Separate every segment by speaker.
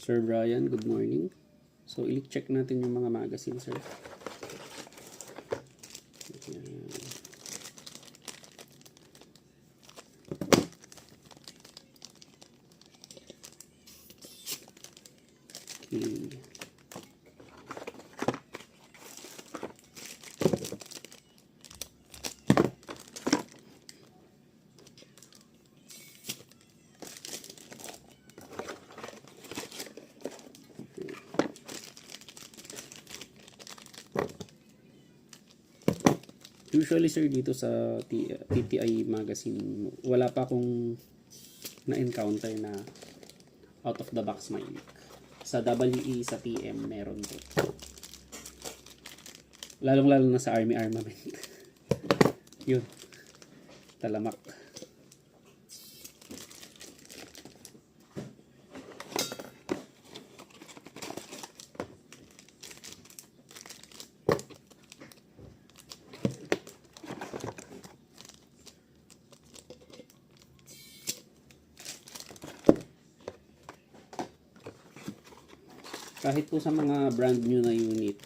Speaker 1: Sir Brian, good morning. So, i-check natin yung mga magazine, sir. Ayan. Okay. Usually sir dito sa TTI magazine, wala pa akong na-encounter na out of the box may leak. Sa WE, sa TM, meron to. Lalong-lalo na sa Army Armament. Yun. Talamak. Kahit po sa mga brand new na unit,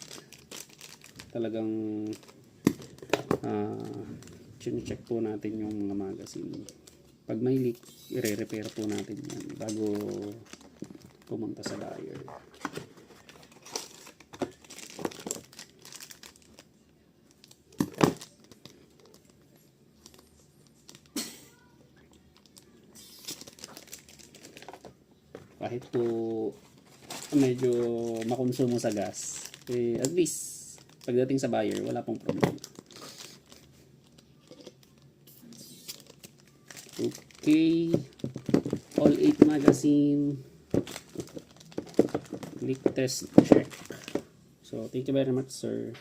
Speaker 1: talagang chine-check po natin yung mga magazine. Pag may leak, i-repair po natin yan bago pumunta sa buyer. Kahit po medyo makonsumo sa gas, at least pagdating sa buyer wala pong problema. Okay, all 8 magazine leak test check. So thank you very much, sir.